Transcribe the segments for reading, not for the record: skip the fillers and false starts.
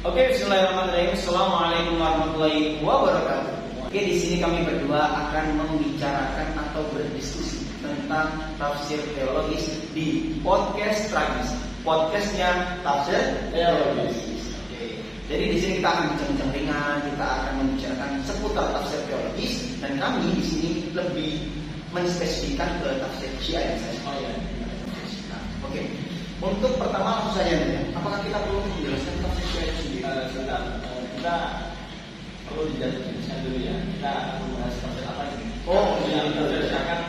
Oke, bismillahirrahmanirrahim. Assalamualaikum warahmatullahi wabarakatuh. Oke, di sini kami berdua akan membicarakan atau berdiskusi tentang tafsir teologis di podcast Tragis. Podcastnya Tafsir Teologis. Oke. Jadi di sini kita akan bincang-bincang ringan, kita akan membicarakan seputar tafsir teologis, dan kami di sini lebih menspesifikkan ke tafsir Syiah yang saya sebutkan. Oke. Untuk pertama langsung saja ya. Apakah kita perlu menjelaskan tafsir Syiah itu sendiri? Sebentar. Kita perlu dijelaskan dulu ya. Kita akan membahas tafsir apa ini? Tafsir Syiah kan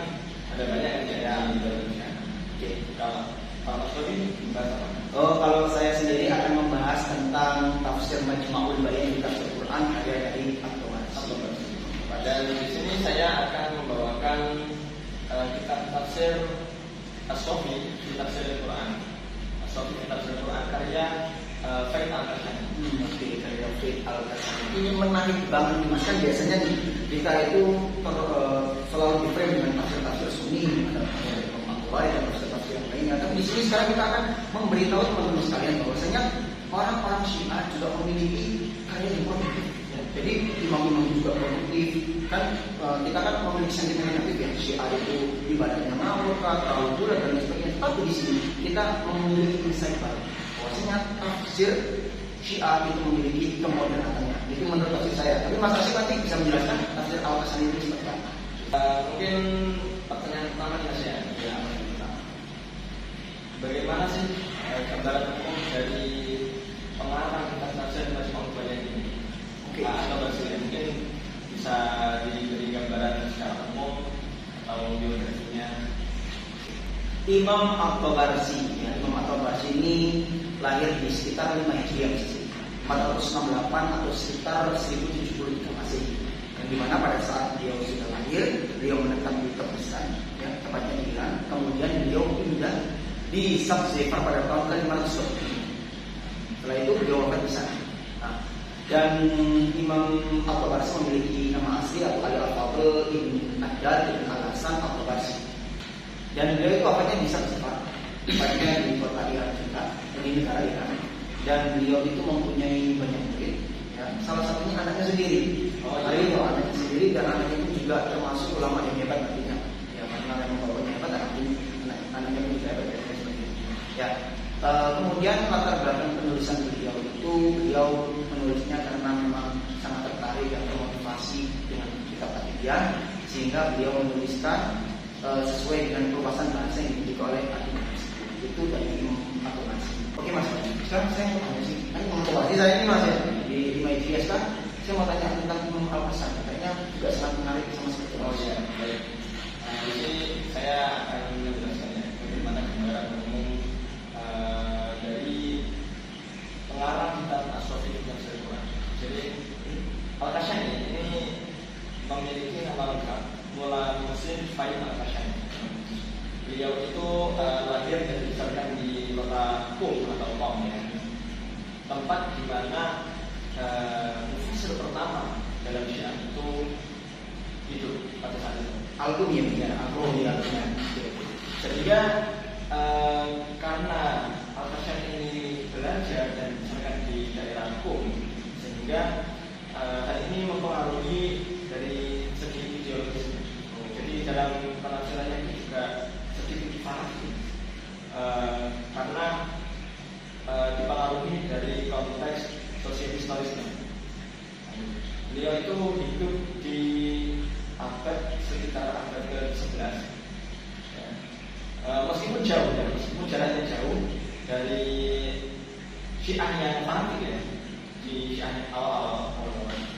ada banyak yang saya jelaskan. Oke. Kalau Mas Dodi membahas apa? Kalau saya sendiri akan membahas tentang tafsir Majma'ul Bayan di tafsir Quran karya dari At-Tabarsi. Dan di sini saya akan membawakan kitab tafsir As-Sofi di tafsir Quran. As-Sofi di tafsir Quran karya Faid Al-Kashani. Oke, karya Faid Al-Kashani. Ini menarik banget nih Mas, kan biasanya nih kita itu selalu di-frame dengan tafsir-tafsir Sunni, ada tafsir Al-Qur'an dan tafsir yang lainnya. Tapi di sini sekarang kita akan memberitahu teman-teman sekalian bahwasanya orang-orang Syiah juga memiliki karya yang produktif. Jadi imam-imam juga produktif. Kan kita kan memiliki sentimen negatif ya, Syiah itu ibadahnya ngawur, terlalu bulat dan lain sebagainya. Tapi di sini kita memiliki insight baru bahwasanya tafsir Syiah itu memiliki kemoderatannya. Itu menurut tafsir saya. Tapi Mas Asyik nanti bisa menjelaskan tafsir Al-Kashani itu seperti apa. Mungkin pertanyaan pertama nih Mas ya. Bagaimana sih gambaran umum dari pengarang kitab tafsir Majma'ul Bayan ini? Atau mungkin bisa diberi gambaran secara umum atau biografinya. Imam At-Tabarsi ya, Imam At-Tabarsi ini lahir di sekitar 5 Hijriah 468 atau sekitar 1073 Masehi. Yang dimana pada saat beliau sudah lahir, beliau menetap di Turkistan, ya, tepatnya di Iran. Kemudian beliau pindah di Sabzefar pada tahun ke-500. Setelah itu beliau wafat di sana. Dan Imam At-Tabarsi memiliki nama asli Abu Ali Al-Fadl Ibn Ahdad Ibn Al-Hasan At-Tabarsi. Dan beliau itu wafatnya di Sabzefar, tepatnya di kota Iran juga, di negara Iran. Dan beliau itu mempunyai banyak murid, ya. Salah satunya anaknya sendiri. Itu anaknya sendiri, dan anaknya itu juga termasuk ulama yang hebat nantinya. Ya, karena memang bapaknya hebat, anaknya pun juga hebat dan sebagainya. Ya. Kemudian latar belakang penulisan beliau itu, beliau menulisnya karena memang sangat tertarik dan termotivasi dengan kitab At-Tibyan, sehingga beliau menuliskan sesuai dengan perluasan bahasa yang dimiliki oleh At-Tabarsi. Itu dari Imam At-Tabarsi. Oke Mas, sekarang saya mau tanya sih, kan Imam At-Tabarsi saya ini Mas ya, di 5 Hijriah kan, saya mau tanya tentang Imam Al-Hasan. Kayaknya juga sangat menarik sama seperti Mas ya. Baik. Di sini saya akan menjelaskannya bagaimana gambaran umum dari pengarang kitab As-Sofi di tafsir Quran. Jadi Al-Kashani ini memiliki nama lengkap Mullah Muhsin Faid Al-Kashani. Beliau itu lahir dan dibesarkan di kota Qum atau Qom ya, tempat di mana mufassir pertama dalam Syiah itu hidup pada saat itu. Al-Qum ya, Al-Qum ya. Sehingga karena Al-Kashani ini belajar dan dibesarkan di daerah Qum, sehingga hal ini mempengaruhi dari segi ideologis. Jadi dalam penafsirannya itu juga sedikit fanatik, karena dipengaruhi dari konteks sosiohistorisnya. Beliau itu hidup di abad sekitar abad ke-11. Meskipun jauh ya, meskipun jaraknya jauh dari Syiah yang fanatik ya, di Syiah awal-awal,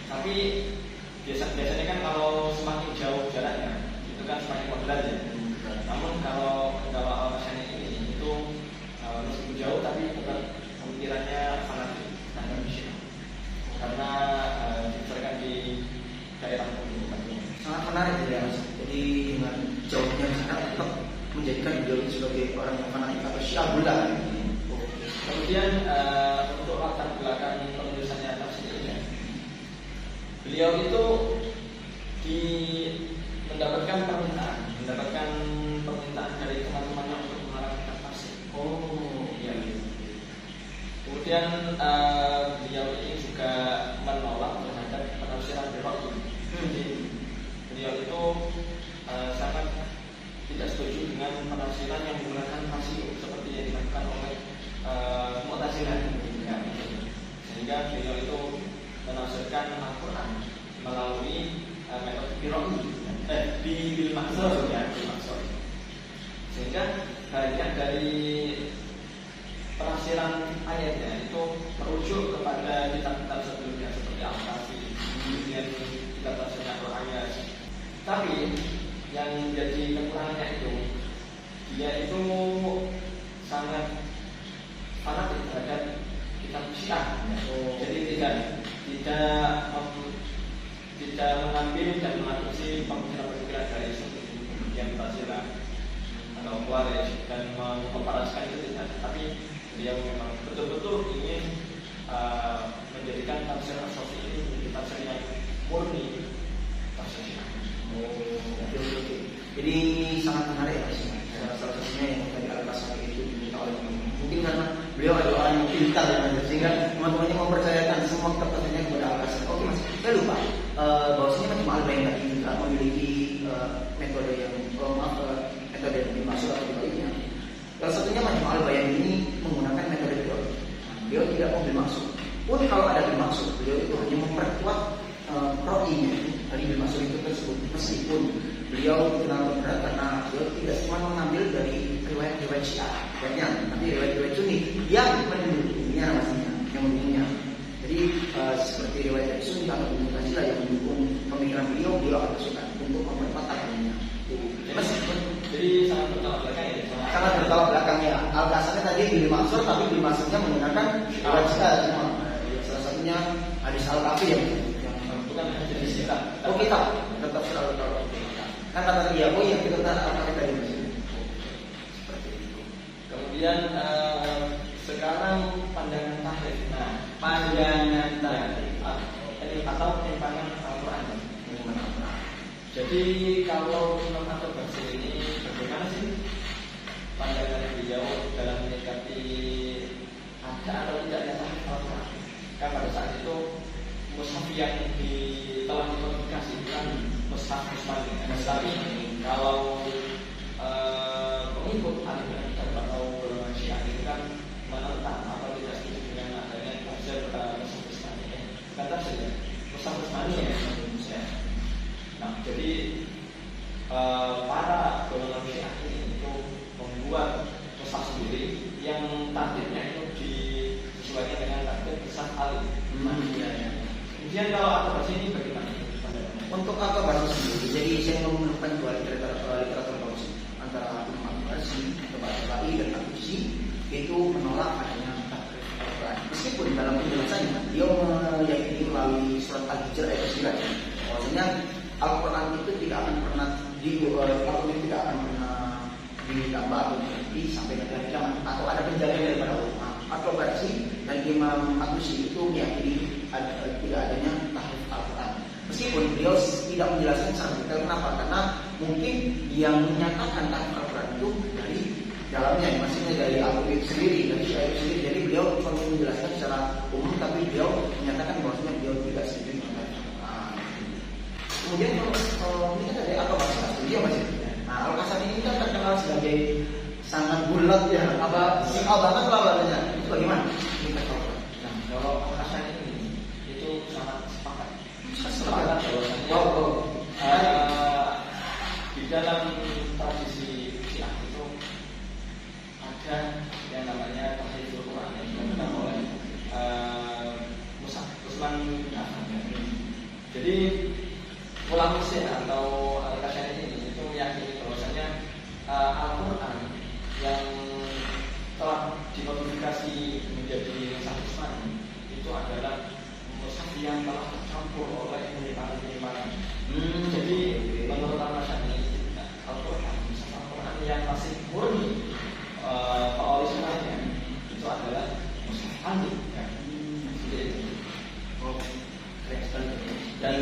tapi biasanya kan kalau semakin jauh jaraknya itu kan semakin moderat ya. Namun kalau Al-Kashani ini itu meskipun jauh tapi tetap pemikirannya fanatik terhadap Syiah, karena dibesarkan di daerah tertentu. Sangat menarik ya Mas. Jadi dengan jauhnya sangat tetap menjadikan beliau sebagai orang yang fanatik atau Syiah bulat. Kemudian untuk latar belakang penulisannya tafsir ini, beliau itu mendapatkan permintaan dari teman-temannya untuk mengarang kitab tafsir. Oh, iya. Kemudian beliau ini juga menolak terhadap penafsiran Qira'i. Jadi beliau itu sangat tidak setuju dengan penafsiran yang menggunakan tasawuf seperti yang dilakukan oleh Mu'tazilah. Sehingga beliau itu menafsirkan Al-Quran melalui metode Qira'i bil maksud ya, bil maksud. Sehingga banyak dari penafsiran ayatnya itu merujuk kepada kitab-kitab sebelumnya seperti Al-Kafi, kemudian kitab tafsirnya Al-Ayat. Tapi yang menjadi kekurangannya itu dia itu sangat fanatik terhadap kitab Syiah. Jadi tidak mengambil dan mengadopsi pemikiran-pemikiran dari yang Mu'tazilah atau Khawarij dan mengkomparasikan itu tidak, tapi beliau memang betul-betul ingin menjadikan tafsir As-Syafi'i ini menjadi tafsir yang murni tafsir Syiah. Jadi sangat menarik ya Mas. Salah satunya yang tadi Al-Qasami itu diminta oleh teman-teman. Mungkin karena beliau adalah orang yang pintar ya Mas, sehingga teman-temannya mempercayakan semua kepentingannya kepada Al-Qasami. Oke Mas, saya lupa bahwasanya Majmu' Al-Bayan tadi juga memiliki metode yang metode yang dimaksud atau dibaliknya. Salah satunya Majmu' Al-Bayan ini menggunakan metode Qira'i. Beliau tidak mau dimaksud. Pun kalau ada dimaksud, beliau itu hanya memperkuat Qira'inya dari dimaksud itu tersebut. Meskipun beliau dikenal berat karena beliau tidak cuma mengambil dari riwayat-riwayat Syiah, tapi riwayat-riwayat Sunni yang mendukungnya maksudnya, yang mendukungnya. Jadi seperti riwayat dari Sunni atau Mu'tazilah yang mendukung pemikiran beliau akan masukkan untuk memperkuat agamanya. Jadi sangat bertolak belakang ya. Sangat bertolak belakangnya. Al-Qasami tadi dimaksud tapi dimaksudnya menggunakan riwayat Syiah semua. Salah satunya hadis Al-Kafi yang bukan hadis kitab. Oh kitab tetap selalu tahu. Kan kata dia, oh yang kita apa tadi Mas? Seperti itu. Kemudian sekarang pandangan tahrif. Nah, Pandangan tahrif atau penyimpangan Al-Quran. Jadi kalau Imam At-Tabarsi ini bagaimana sih pandangan beliau dalam menyikapi ada atau tidaknya tahrif Al-Quran? Kan pada saat itu mushaf yang telah dimodifikasi kan mushaf Utsmani. Tapi kalau pengikut aliran atau golongan Syiah itu kan menentang atau tidak setuju dengan adanya tafsir mushaf Utsmani. Kata saja mushaf Utsmani ya. Nah, jadi para golongan Syiah ini itu membuat mushaf sendiri yang targetnya itu disesuaikan dengan target mushaf Ali. Kemudian kalau At-Tabarsi ini bagaimana? Untuk At-Tabarsi sendiri, jadi saya menemukan dua literatur bagus antara Imam At-Tabarsi, At-Tabari dan At-Tusi itu menolak adanya tahrif Al-Quran. Meskipun dalam penjelasannya dia meyakini melalui surat Al-Hijr ayat 9, bahwasanya Al-Quran itu tidak akan pernah ditambah atau diganti sampai nanti hari kiamat atau ada penjagaan daripada Allah. At-Tabarsi dan Imam At-Tusi itu meyakini tidak adanya tahrif Al-Quran. Meskipun beliau tidak menjelaskan secara detail kenapa, karena mungkin yang menyatakan tahrif Al-Quran itu dari dalamnya, maksudnya dari Al-Quran sendiri, dari Syiah sendiri. Jadi beliau cuma menjelaskan secara umum, tapi beliau menyatakan bahwasanya beliau tidak setuju dengan tahrif Al-Quran. Kemudian kalau ini kan dari At-Tabarsi dia masih. Nah, Al-Qasami ini kan terkenal sebagai sangat bulat ya, singkat banget lah bahasanya. Itu bagaimana? Nah, kalau Al-Qasami ini itu sangat sepakat bahwasanya di dalam tradisi Syiah itu ada yang namanya tahrif Al-Quran yang dilakukan oleh Mushaf Utsman bin Affan. Jadi ulama Syiah atau Al-Qasami ini itu meyakini bahwasanya Al-Quran yang telah dimodifikasi menjadi mushaf Utsmani itu adalah mushaf yang telah tercampur oleh penyimpangan-penyimpangan. Jadi menurut Al-Qasami Al-Quran, mushaf Al-Quran yang masih murni originalnya itu adalah mushaf Ali. Dan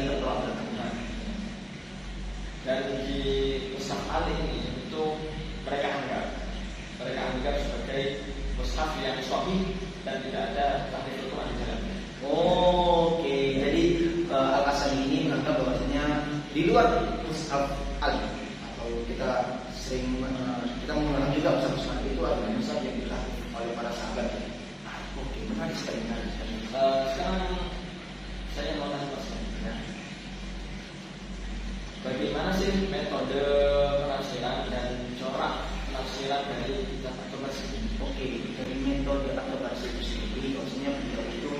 terdengar. Sekarang saya mau tanya Mas, ya. Bagaimana sih metode penafsiran dan corak penafsiran dari kitab At-Tabarsi? Oke, dari metode At-Tabarsi itu sendiri, maksudnya beliau itu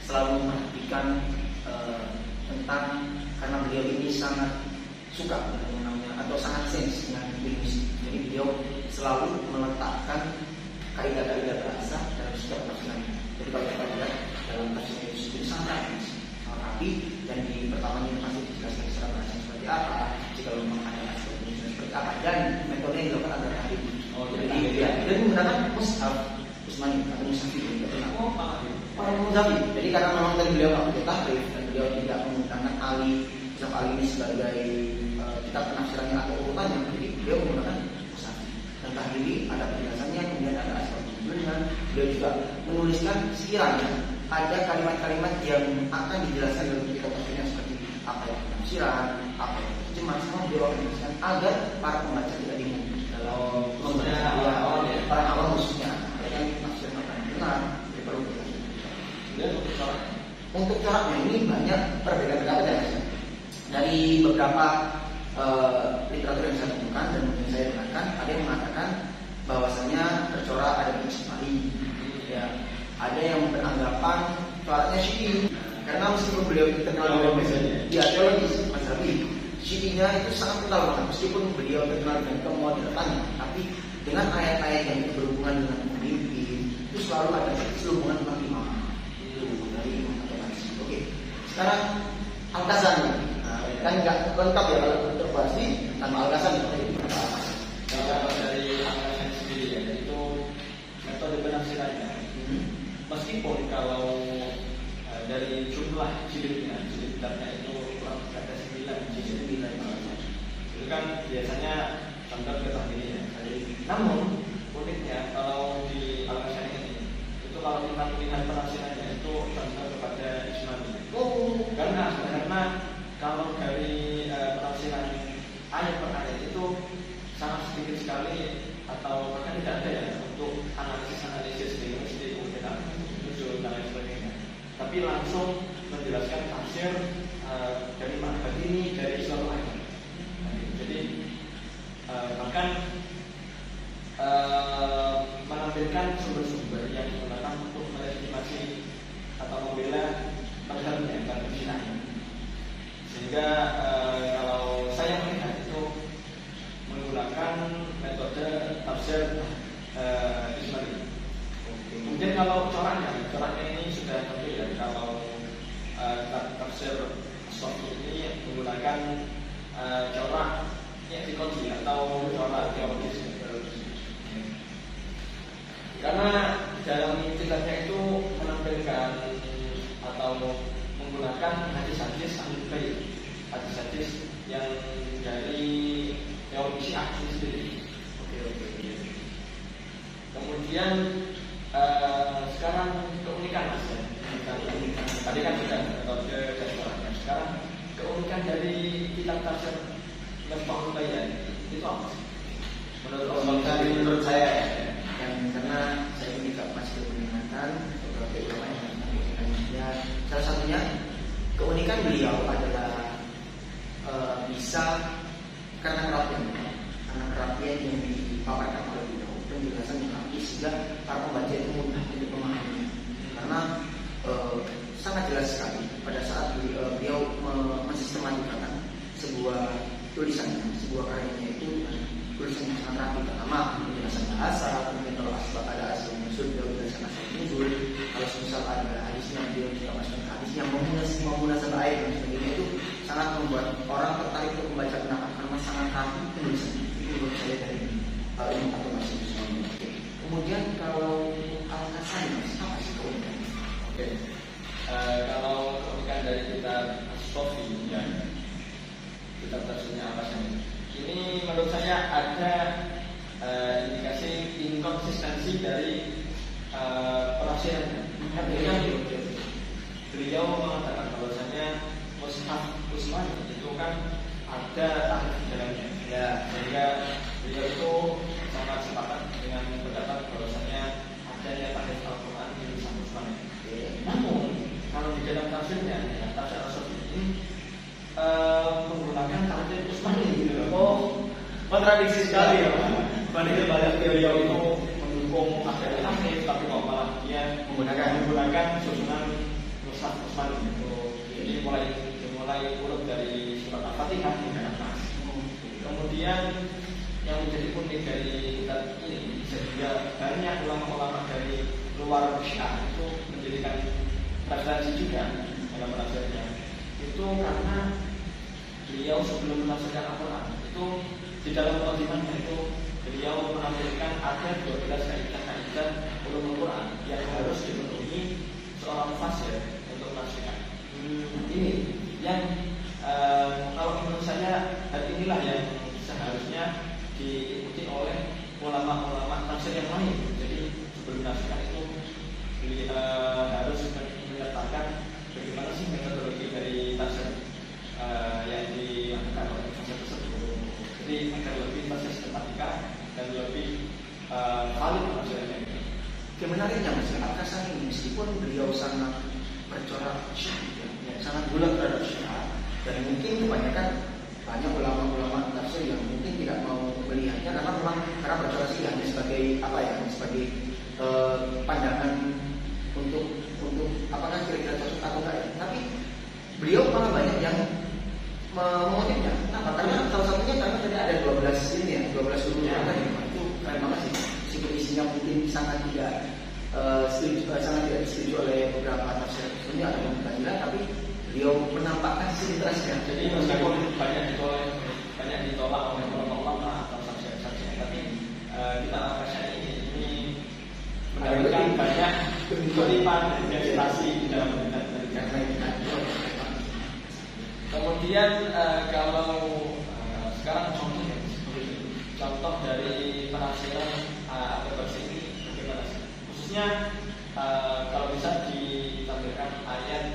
selalu memperhatikan tentang, karena beliau ini sangat suka dengan yang namanya atau sangat sensi dengan linguistik. Jadi beliau selalu meletakkan kaidah-kaidah bahasa dalam setiap tafsirannya. Jadi kalau kita lihat dalam tafsir itu sangat rapi, dan di pertamanya masih dijelaskan secara bahasa seperti apa, jika memang ada aspek seperti apa, dan metode yang dilakukan adalah tahrif. Jadi dia menggunakan mushaf Utsmani atau mushaf itu para muzafi. Jadi karena memang dari beliau nggak punya tahrif dan beliau tidak menggunakan mushaf Ali ini sebagai kitab penafsirannya atau urutannya, jadi beliau menggunakan mushaf. Dan tahriri ada penjelasannya, kemudian ada aspek tujuannya. Beliau juga menuliskan sekiranya ada kalimat-kalimat yang akan dijelaskan dalam kitab tafsirnya seperti apa yang penafsiran, apa yang terjemah, semua beliau akan jelaskan agar para pembaca tidak bingung dalam membaca para awam khususnya. Mereka yang penafsiran akan benar, jadi perlu dijelaskan. Dan untuk coraknya ini banyak perbedaan pendapat ya, dari beberapa literatur yang saya temukan dan yang saya dengarkan, ada yang mengatakan bahwasanya tercorak ada ijmali, ya. Ada yang beranggapan coraknya Syi'i, karena meskipun beliau itu terkenal dengan teologis mazhabi, Syi'inya itu sangat kental banget. Meskipun beliau terkenal dengan kemodernatannya, tapi dengan ayat-ayat yang itu berhubungan dengan pemimpin, itu selalu ada sehubungan dengan imam. Itu dari Imam At-Tabarsi. Oke, sekarang Al-Ghazali. Kan nggak lengkap ya kalau untuk Tabarsi tanpa Al-Ghazali. Kalau dari Al-Ghazali sendiri ya, itu metode penafsirannya. Meskipun kalau dari jumlah jilidnya itu kurang ada 9 jilid, itu kan biasanya contoh kita ini ya. Namun uniknya kalau di Al-Ghazali ini, itu kalau kita melihat penafsirannya itu contoh kepada Ismaili. Karena kalau dari penafsiran ayat per ayat itu sangat sedikit sekali atau bahkan tidak ada ya untuk analisis linguistik mungkin muncul dan lain sebagainya. Tapi langsung menjelaskan tafsir dari makna ini dari suatu ayat. Jadi bahkan menampilkan sumber-sumber yang digunakan untuk melegitimasi atau membela mazhabnya dan keyakinannya. Sehingga kalau saya melihat itu menggunakan metode tafsir Ismaili. Kemudian kalau coraknya ini sudah tentu ya, kalau tafsir As-Safi ini menggunakan corak etikologi atau corak teologis. Karena dalam kitabnya itu menampilkan atau menggunakan hadis-hadis Ahlul hadis-hadis yang dari teologi Syiah sendiri. Oke. Kemudian sekarang keunikan Mas ya. Tadi kan sudah metode dasarnya. Sekarang keunikan dari kitab tafsir Al Bayan itu apa sih? Menurut saya ya, karena saya juga masih mendengarkan beberapa ulama yang menyampaikan, salah satunya keunikan beliau adalah bisa karena kerapian yang dipaparkan oleh beliau, penjelasan yang rapi sehingga para pembaca itu mudah untuk memahaminya. Karena sangat jelas sekali pada saat beliau mensistematikan sebuah tulisannya, sebuah karyanya itu tulisan yang sangat rapi. Pertama penjelasan bahasa, kemudian kalau ada asal usul beliau menjelaskan asal usul, kalau misal ada hadisnya beliau juga masukkan hadisnya, memunasabah ayat dan sebagainya, itu sangat membuat orang tertarik untuk membaca kenapa, karena sangat rapi penulisannya. Itu menurut saya dari ilmu atau masih semuanya. Kemudian kalau Al-Ghazali apa sih keunikannya? Oke. Kalau keunikan dari kitab As-Safi ya, kitab tafsirnya Al-Ghazali ini menurut saya ada indikasi inkonsistensi dari penafsirannya. Beliau mengatakan bahwasanya mushaf Utsmani itu kan ada tahrif di dalamnya. Ya, sehingga beliau itu sangat sepakat dengan pendapat bahwasanya adanya tahrif Al-Quran di kontradiksi sekali ya. Padahal banyak beliau itu mendukung akhir akhir, tapi kok malah dia menggunakan susunan mushaf Utsmani. Jadi mulai urut dari surat Al-Fatihah hingga Nas. Kemudian yang menjadi unik dari kitab ini sehingga banyak ulama-ulama dari luar Syiah itu menjadikan referensi juga dalam penafsirnya. Itu karena beliau sebelum menafsirkan Al-Quran itu di dalam mukadimahnya itu beliau menampilkan ada 12 kaidah ulumul Quran yang harus dipenuhi seorang mufassir untuk menafsirkan. Ini yang kalau menurut saya hal inilah yang seharusnya diikuti oleh ulama-ulama tafsir yang lain. Jadi sebelum menafsirkan itu harus menyertakan bagaimana sih metodologi dari tafsir yang dilakukan oleh mufassir tersebut. Jadi agar lebih tersistematika dan lebih valid penafsirannya. Menariknya Mas Al-Kasani ini meskipun beliau sangat bercorak Syiah, sangat bulat terhadap Syiah, dan mungkin kebanyakan banyak ulama-ulama tafsir yang mungkin tidak mau melihatnya karena bercorak Syiah hanya sebagai apa ya, sebagai pandangan untuk apakah kira-kira cocok atau enggak ya. Tapi beliau malah banyak yang mengutipnya. Kenapa? Karena salah satunya karena tadi ada 12 ini ya, 12 urutan tadi. Itu keren banget sih. Meskipun isinya mungkin sangat tidak disetujui oleh beberapa tafsir sebenarnya ada yang berkaitan, tapi beliau menampakkan sisi interestnya. Jadi meskipun banyak ditolak oleh ulama atau saksi-saksi, tapi kita rasanya ini mendapatkan banyak kutipan dan citasi di dalam penelitian. Kemudian kalau sekarang contoh dari penafsiran atau versi ini bagaimana sih? Khususnya kalau bisa ditampilkan ayat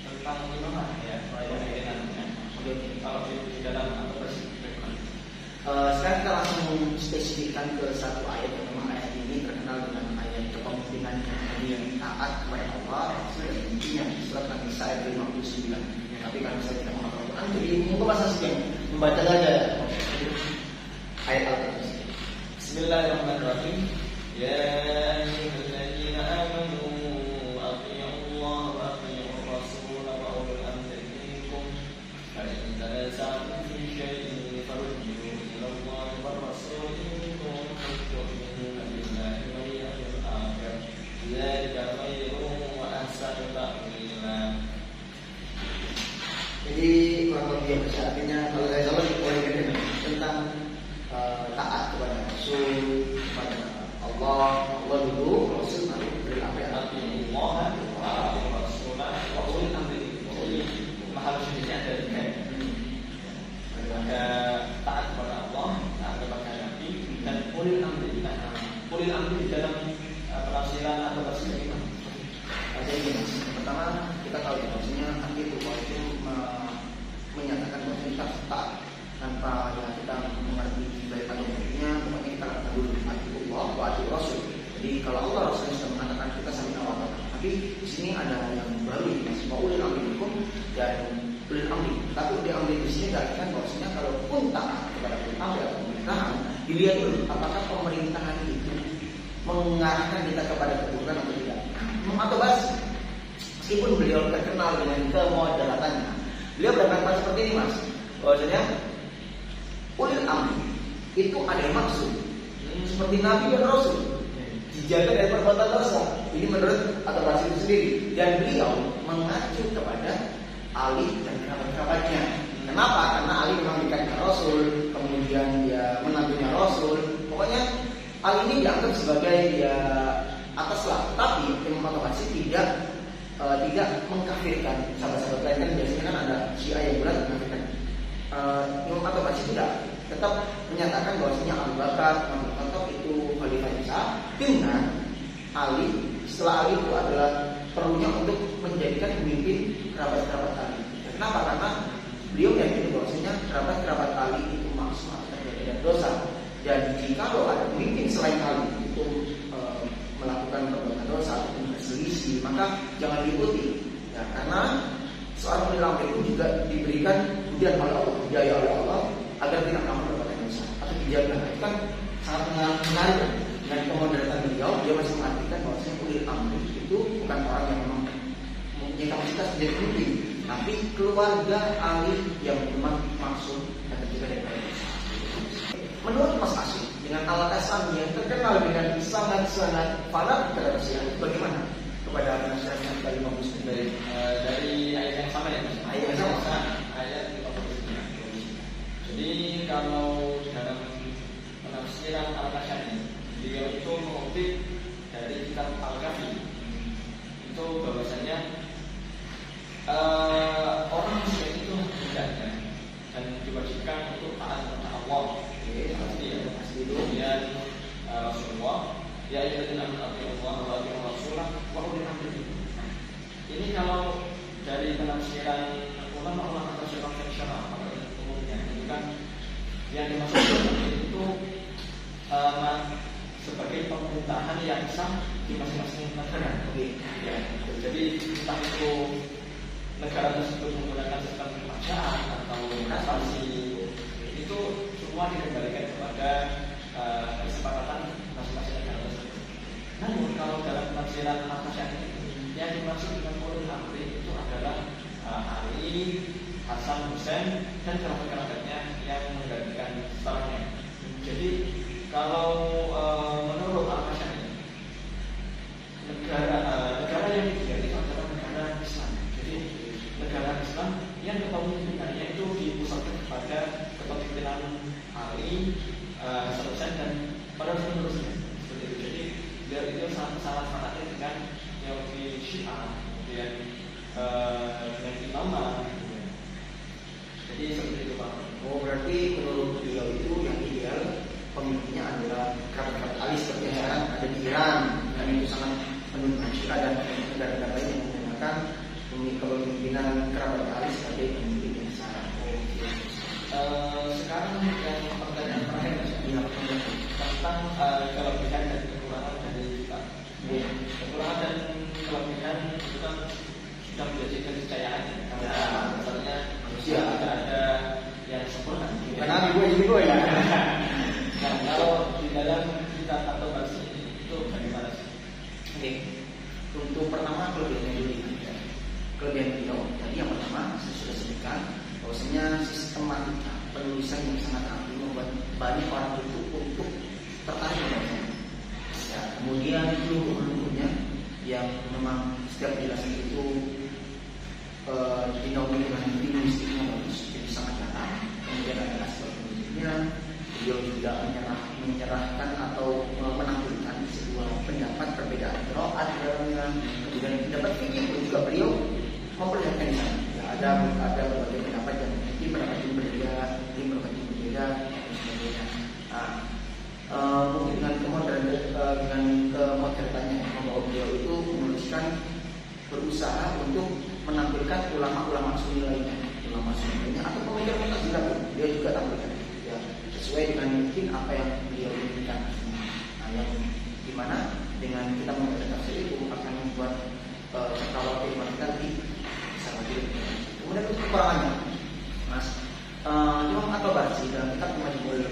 tentang imamah ya, ayat-ayatnya. Kalau di dalam atau versi bagaimana? Sekarang kita langsung spesifikkan ke satu ayat yang memang ayat ini terkenal dengan ayat kepemimpinan yang taat kepada Allah. Dan intinya surat An-Nisa ayat 59. Tapi kalau saya tidak menghafal Al-Quran, jadi mungkin masa sih membaca saja ayat Al-Quran. Bismillahirrahmanirrahim. Ya ayyuhalladzina amanu athi'u Allah wa athi'ur rasul wa ulil amri minkum. Fa in tanaza'tum fi shay'in farudduhu ila Allah war rasul in kuntum tu'minuna billahi wal yawmil akhir. Dzalika khairun wa ahsanu ta'wila. Jadi kurang lebih yang artinya kalau saya salah boleh tentang taat kepada Rasul, kepada Allah dulu, Rasul nanti beri apa ya? Allah, Rasul, wa ulil amri. Mahal sendirinya ada tiga. Ada taat kepada Allah, taat kepada Nabi, dan ulil amri. Ulil amri di dalam penafsiran atau tafsir kita. Jadi pertama kita tahu ya, maksudnya nanti itu menyatakan bahwa kita taat tanpa ya kita mengerti baik atau buruknya, pokoknya kita akan dulu Allah wa ati Rasul. Jadi kalau Allah Rasulnya sudah mengatakan kita sami wa ta'ala. Tapi di sini ada yang baru ini, masih ulil amri minkum dan ulil amri. Tapi ulil amri di sini berarti bahwasanya kalau pun taat kepada ulil amri atau pemerintahan, dilihat dulu apakah pemerintahan itu mengarahkan kita kepada keburukan atau tidak. Atau meskipun beliau terkenal dengan kemoderatannya, beliau berkata seperti ini Mas, bahwasanya ulil amri itu ada yang maksud seperti Nabi dan Rasul dijaga dari perbuatan dosa. Ini menurut At-Tabari itu sendiri, dan beliau mengacu kepada Ali dan kerabat-kerabatnya. Kenapa? Karena Ali memang dikatakan Rasul, kemudian dia menantunya Rasul. Pokoknya Ali ini dianggap sebagai ya ataslah, tapi Imam At-Tabari tidak mengkafirkan sahabat-sahabat lain. Kan biasanya kan ada Syiah yang berat mengkafirkan. Imam At-Tabari tidak, tetap menyatakan bahwasanya Abu Bakar, Umar bin Khattab itu khalifah Isa, dengan Ali. Setelah Ali itu adalah perlunya untuk menjadikan pemimpin kerabat-kerabat Ali. Kenapa? Karena beliau yakin bahwasanya kerabat-kerabat Ali itu maksum atau terjadi dosa, dan jika ada pemimpin selain Ali itu melakukan perbuatan dosa atau berselisih, maka jangan diikuti. Ya, karena seorang ulil amri itu juga diberikan ujian oleh Allah, hidayah oleh Allah agar tidak melakukan perbuatan dosa atau dijaga. Itu kan sangat menarik kan. Dengan kemoderatan beliau, dia masih mengartikan bahwasanya ulil amri itu bukan orang yang memang mempunyai kapasitas menjadi pemimpin, tapi keluarga ahli yang memang maksud dan juga daripada Islam. Menurut Mas Asyik, dengan alasan yang terkenal dengan sangat-sangat fanatik terhadap Syiah, bagaimana kepada masyarakat dari Muslim dari ayat yang sama ya Mas? Ayat yang sama. Ayat 59. Jadi kalau dalam penafsiran Al-Kasyani, beliau itu mengutip dari kitab Al-Kafi itu bahwasanya orang Muslim itu hendaknya dan diwajibkan untuk taat kepada Allah. Pasti ya, pasti itu. Kemudian Rasulullah, ya ayyuhalladzina amanu Allah wa atii'ur rasulah wa ulil amri minkum. Ini kalau dari penafsiran ulama-ulama atau syarah pada umumnya itu kan yang dimaksud itu sebagai pemerintahan yang sah di masing-masing negara. Ya, jadi entah itu negara tersebut menggunakan sistem kerajaan atau investasi, itu semua dikembalikan kepada kesepakatan masing-masing negara tersebut. Namun kalau dalam penafsiran Al-Kasyani yang dimaksud dengan ulul amri itu adalah Ali, Hasan, Husain dan kerabat-kerabatnya yang menggantikan setelahnya. Jadi kalau menurut Al-Kasyani negara yang ideal itu adalah negara Islam. Jadi negara Islam yang kepemimpinannya itu dipusatkan kepada kepemimpinan Ali, Hasan, Husain dan pada seterusnya. Seperti itu. Jadi biar itu sangat fanatik dengan teologi Syiah, kemudian dengan imamah. Jadi seperti itu Pak. Oh, berarti menurut beliau itu yang ideal pemimpinnya adalah kerabat Ali seperti yang sekarang ada di Iran, dan itu sangat menunjukkan Syiah dan negara-negara lain yang menggunakan kepemimpinan kerabat Ali sebagai pemimpin yang sah. Sekarang yang pertanyaan terakhir tentang kelebihan dan kekurangan dari kita. Kekurangan dan kelebihan itu kan sudah menjadi keniscayaan karena misalnya manusia tidak ada yang sempurna. Karena gue ya. Nah, kalau di dalam kitab atau versi itu bagaimana sih? Oke, untuk pertama kelebihannya dulu. Kelebihan beliau tadi yang pertama saya sudah sebutkan bahwasanya sistematika penulisan yang sangat rapi membuat banyak orang itu untuk tertarik membacanya. Ya, kemudian luhur-luhurnya yang memang setiap penjelasan itu dinaungi dengan linguistiknya bagus, jadi sangat dalam. Kemudian ada aspek politiknya, beliau juga menyerahkan atau menampilkan sebuah pendapat perbedaan qiraat di dalamnya. Kemudian pendapat fikih pun juga beliau memperlihatkan di sana. Ya, ada berbagai pendapat yang mungkin pendapat yang berbeda, dan sebagainya. Mungkin dengan kemodertannya membawa beliau itu menuliskan berusaha untuk menampilkan ulama-ulama sunni lainnya, atau pemikir Mu'tazilah pun dia juga tampilkan, ya, sesuai dengan mungkin apa yang beliau inginkan. Nah, yang dimana dengan kita membaca tafsir itu akan membuat cakrawala iman kita lebih bisa lagi. Kemudian untuk kekurangannya, Mas, Imam At-Tabarsi dalam kitab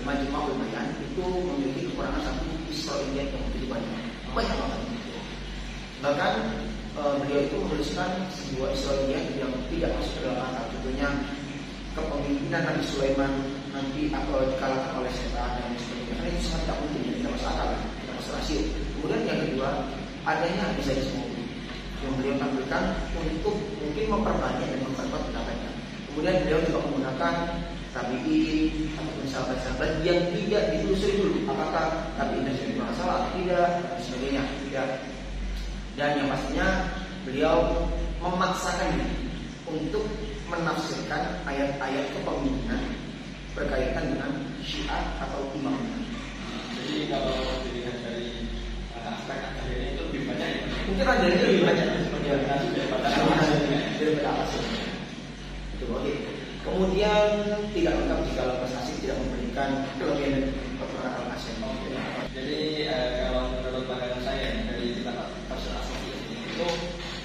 Majma'ul Bayan itu memiliki kekurangan satu Israiliyat yang begitu banyak banget. Bahkan beliau itu menuliskan sebuah Israiliyat yang tidak masuk ke dalam akal. Contohnya kepemimpinan Nabi Sulaiman nanti atau dikalahkan oleh setan dan sebagainya. Karena itu sangat tak mungkin, tidak masuk akal, tidak masuk rasio. Kemudian yang kedua, adanya hadis-hadis yang beliau tampilkan untuk mungkin memperbanyak dan memperkuat pendapatnya. Kemudian beliau juga menggunakan tabi'in ataupun sahabat-sahabat yang tidak ditelusuri dulu apakah tabi'in tersebut bermasalah atau tidak dan sebagainya. Ya. Dan yang pastinya beliau memaksakan diri untuk menafsirkan ayat-ayat kepemimpinan berkaitan dengan Syiah atau imamnya. Jadi kalau dilihat dari aspek akhirnya itu lebih banyak ya? Mungkin akhirnya lebih banyak daripada hasilnya. Itu oke. Kemudian tidak lengkap jika Mas Asyik tidak memberikan kelebihan dan kekurangan Al-Kasyani. Jadi kalau menurut pandangan saya dari kitab Tafsir As-Sufyan itu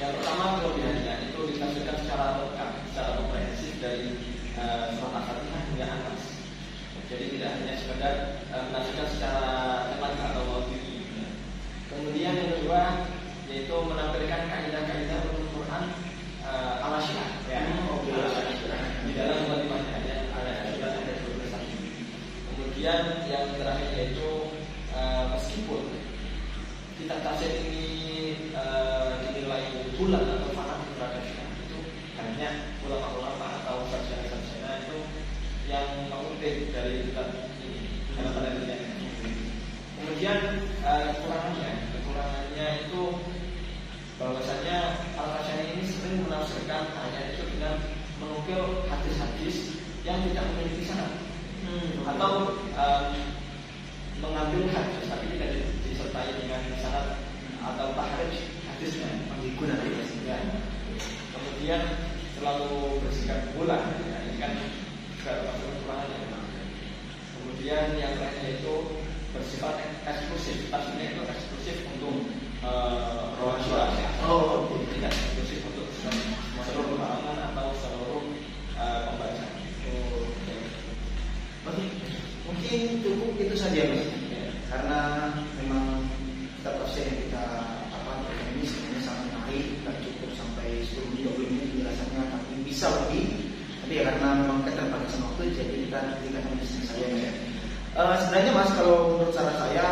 yang pertama kelebihannya itu ditafsirkan secara lengkap, secara komprehensif dari surat Al-Fatihah hingga An-Nas. Jadi tidak hanya sekedar menafsirkan secara tematik atau logik. Kemudian yang kedua yaitu menampilkan kaidah-kaidah ulumul Quran ala syiah. Ya, di dalam kalimatnya ada 12 tadi. Kemudian yang terakhir yaitu meskipun kitab tafsir ini dinilai bulat atau fanatik terhadap syiah, itu hanya ulama-ulama atau sarjana-sarjana itu yang mengutip dari kitab ini dalam penelitiannya. Kemudian kekurangannya itu bahwasanya Al-Kashani ini sering menafsirkan ayat itu dengan menukil hadis-hadis yang tidak memiliki sanad atau mengambil hadis tapi tidak disertai dengan sanad atau tahrij hadisnya Digunakan ya. Kemudian selalu bersikap bulat ya, ini kan juga termasuk kekurangannya. Kemudian yang lainnya itu bersifat eksklusif, tasnya itu eksklusif untuk rawan. Tidak eksklusif untuk seluruh kalangan atau seluruh pembaca. Mungkin cukup itu saja Mas. Karena memang kitab tafsir yang kita ini sebenarnya sangat menarik, tidak cukup sampai 10-20 menit penjelasannya, tapi bisa lebih. Tapi ya karena memang keterbatasan waktu, jadi kita berikan di sini saja ya. Sebenarnya Mas, kalau menurut saya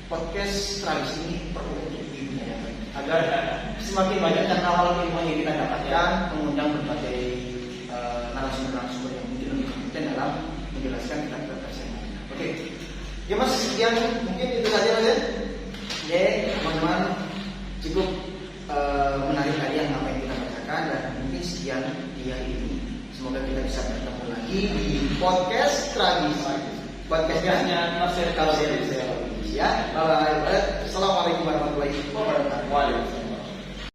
podcast tradisi ini perlu untuk dibudidayakan agar semakin banyak cakrawala ilmu yang kita dapatkan, mengundang berbagai narasumber-narasumber yang mungkin lebih kompeten dalam menjelaskan kitab-kitab tafsir. Oke, ya Mas, sekian mungkin itu saja Mas ya. Ya, teman-teman, cukup menarik tadi yang apa yang kita bacakan, dan mungkin sekian di hari ini. Semoga kita bisa bertemu lagi di podcast tradisi. Podcastnya tafsir ya. Bye bye. Assalamualaikum warahmatullahi wabarakatuh.